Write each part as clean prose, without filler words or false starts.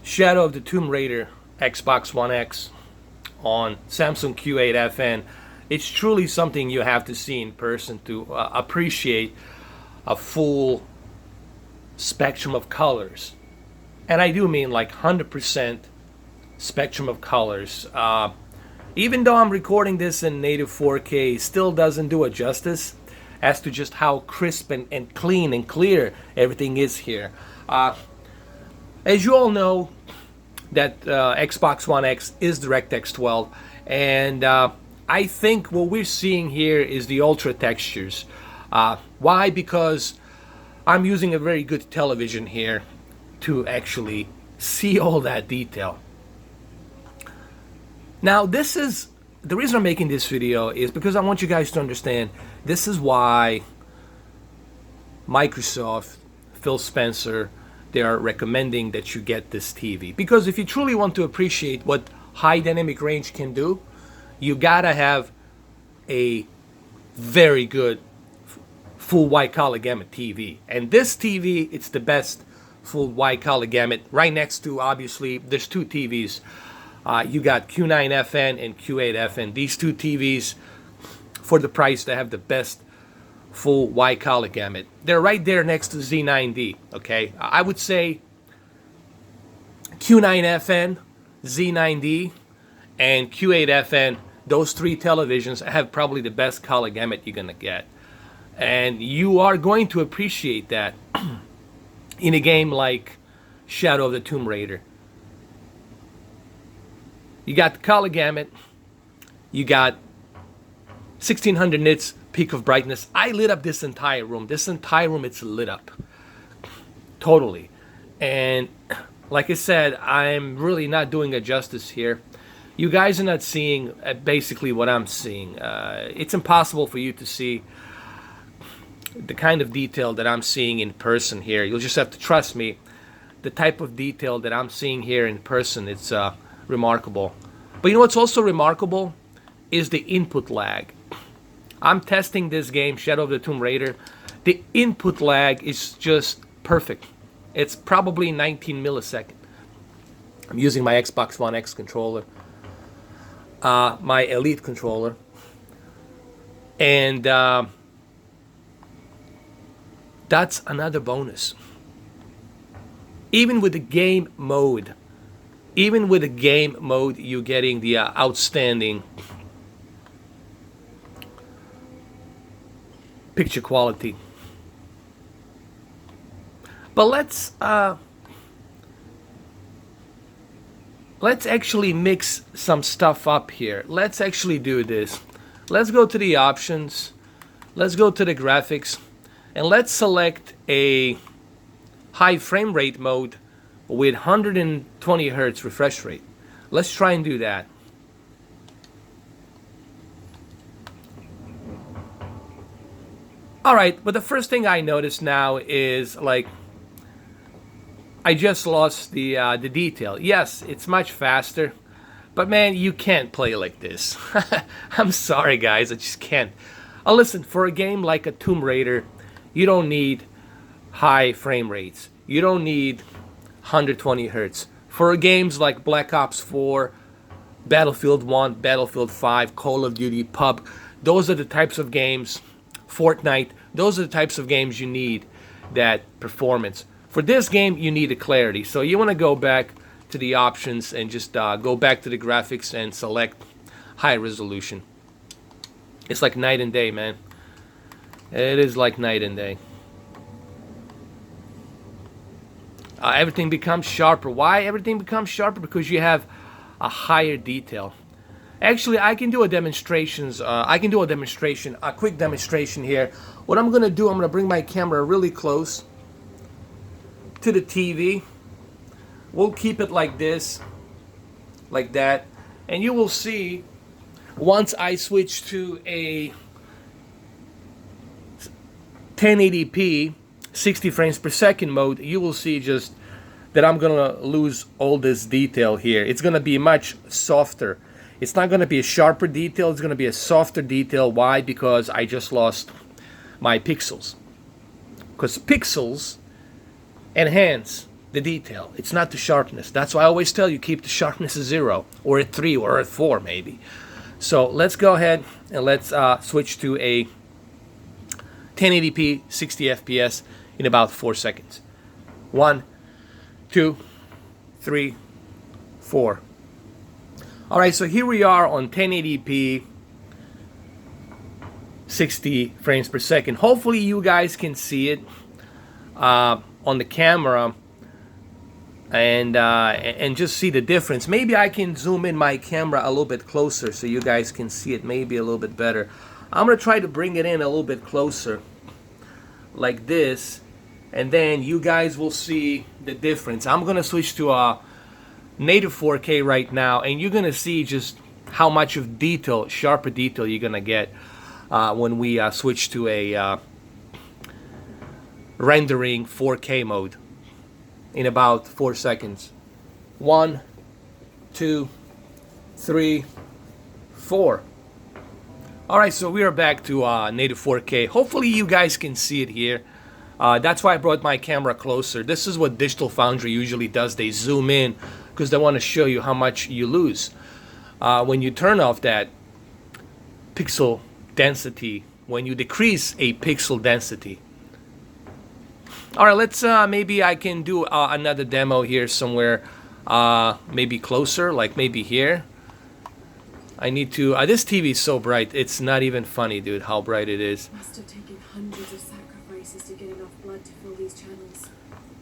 Shadow of the Tomb Raider Xbox One X on Samsung Q8FN. It's truly something you have to see in person to appreciate a full spectrum of colors. And I do mean like 100% spectrum of colors. Even though I'm recording this in native 4K, it still doesn't do it justice as to just how crisp and clean and clear everything is here. As you all know, that Xbox One X is DirectX 12, and I think what we're seeing here is the ultra textures. Why? Because I'm using a very good television here to actually see all that detail. Now, this is the reason I'm making this video is because I want you guys to understand this is why Microsoft, Phil Spencer, they are recommending that you get this TV. Because if you truly want to appreciate what high dynamic range can do, you gotta have a very good full wide color gamut TV. And this TV, it's the best full wide color gamut. Right next to, obviously, there's two TVs. You got Q9FN and Q8FN. These two TVs, for the price, they have the best full wide color gamut. They're right there next to Z9D. Okay, I would say Q9FN, Z9D, and Q8FN. Those three televisions have probably the best color gamut you're gonna get, and you are going to appreciate that in a game like Shadow of the Tomb Raider. You got the color gamut, you got 1600 nits peak of brightness. I lit up this entire room. This entire room, it's lit up totally. And like I said, I'm really not doing it justice here. You guys are not seeing basically what I'm seeing. It's impossible for you to see the kind of detail that I'm seeing in person here. You'll just have to trust me. The type of detail that I'm seeing here in person, it's remarkable. But you know what's also remarkable is the input lag. I'm testing this game, Shadow of the Tomb Raider. The input lag is just perfect. It's probably 19 milliseconds. I'm using my Xbox One X controller, my Elite controller, and that's another bonus. Even with the game mode, you're getting the outstanding picture quality. But let's actually mix some stuff up here. Let's actually do this. Let's go to the options. Let's go to the graphics, and let's select a high frame rate mode with 120 Hertz refresh rate. Let's try and do that. All right, but the first thing I notice now is like I just lost the detail. Yes, it's much faster, but man, you can't play like this. I'm sorry, guys, I just can't. Listen, for a game like a Tomb Raider, you don't need high frame rates. You don't need 120 Hertz. For games like Black Ops 4, Battlefield 1, Battlefield 5, Call of Duty, PUBG, those are the types of games, Fortnite, those are the types of games you need that performance. For this game, you need a clarity. So you want to go back to the options and just go back to the graphics and select high resolution. It's like night and day, man. It is like night and day. Everything becomes sharper. Why everything becomes sharper? Because you have a higher detail. Actually, I can do a demonstration, a quick demonstration here. What I'm gonna do, I'm gonna bring my camera really close to the TV. We'll keep it like this, like that, and you will see once I switch to a 1080p 60 frames per second mode, you will see just that I'm gonna lose all this detail here. It's gonna be much softer. It's not gonna be a sharper detail, it's gonna be a softer detail. Why? Because I just lost my pixels. Because pixels enhance the detail. It's not the sharpness. That's why I always tell you, keep the sharpness at 0 or at 3 or at 4 maybe. So let's go ahead and let's switch to a 1080p 60 FPS in about 4 seconds. 1, 2, 3, 4. All right, so here we are on 1080p 60 frames per second. Hopefully you guys can see it on the camera and just see the difference. Maybe I can zoom in my camera a little bit closer so you guys can see it maybe a little bit better. I'm gonna try to bring it in a little bit closer like this, and then you guys will see the difference. I'm gonna switch to a native 4K right now, and you're gonna see just how much of detail, sharper detail you're gonna get when we switch to a rendering 4K mode in about 4 seconds. 1, 2, 3, 4. All right, so we are back to native 4K. Hopefully you guys can see it here. That's why I brought my camera closer. This is what Digital Foundry usually does. They zoom in because they want to show you how much you lose when you turn off that pixel density, when you decrease a pixel density. All right, let's maybe I can do another demo here somewhere, maybe closer, like maybe here. I need to, this TV is so bright, it's not even funny, dude, how bright it is. Must have taken hundreds of sacrifices to get enough blood to fill these channels.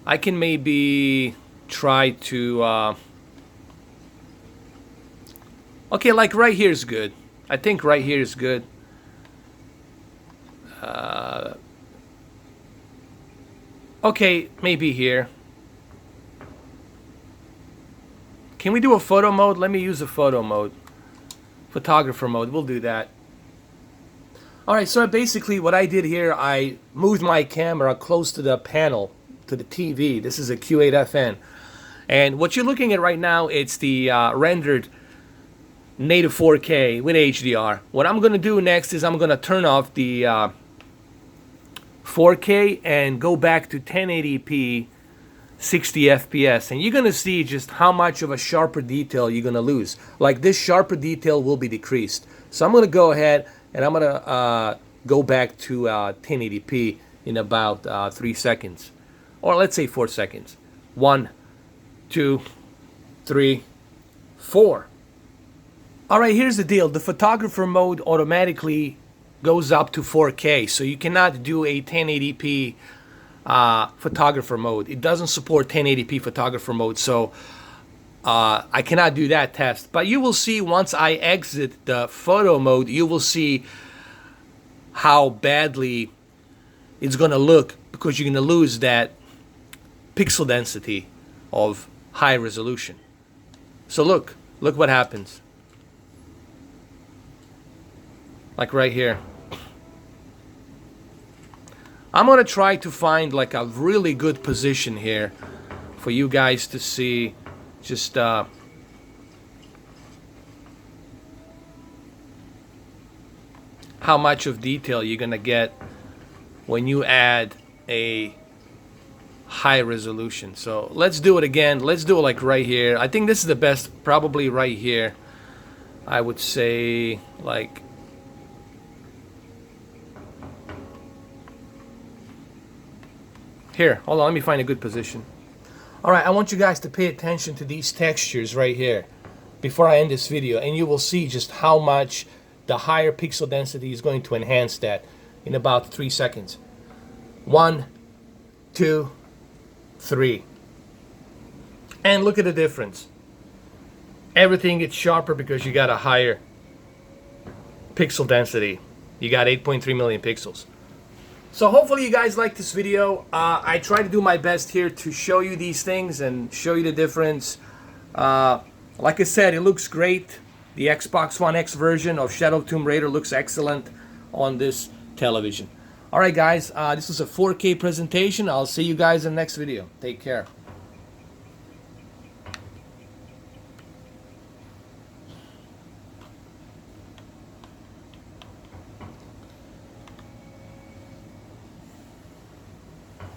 I can maybe try to, okay, like right here is good. I think right here is good. Okay, maybe here. Can we do a photo mode? Let me use a photo mode. Photographer mode, we'll do that. Alright, so basically what I did here, I moved my camera close to the panel, to the TV. This is a Q8FN. And what you're looking at right now, it's the rendered native 4K with HDR. What I'm going to do next is I'm going to turn off the 4K and go back to 1080p 60 FPS, and you're going to see just how much of a sharper detail you're going to lose. Like this sharper detail will be decreased. So I'm going to go ahead and I'm going to go back to 1080p in about 3 seconds, or let's say 4 seconds. 1, 2, 3, 4. All right, here's the deal. The photographer mode automatically goes up to 4K, so you cannot do a 1080p photographer mode. It doesn't support 1080p photographer mode, so I cannot do that test. But you will see once I exit the photo mode, you will see how badly it's gonna look, because you're gonna lose that pixel density of high resolution. So look what happens. Like right here. I'm gonna try to find like a really good position here for you guys to see just how much of detail you're gonna get when you add a high resolution. So let's do it again. Let's do it like right here. I think this is the best, probably right here. I would say like here. Hold on, let me find a good position. Alright, I want you guys to pay attention to these textures right here before I end this video, and you will see just how much the higher pixel density is going to enhance that in about 3 seconds. 1, 2, 3. And look at the difference. Everything gets sharper because you got a higher pixel density. You got 8.3 million pixels. So hopefully you guys like this video. I try to do my best here to show you these things and show you the difference. Like I said, it looks great. The Xbox One X version of Shadow of Tomb Raider looks excellent on this television. Alright guys, this was a 4K presentation. I'll see you guys in the next video. Take care.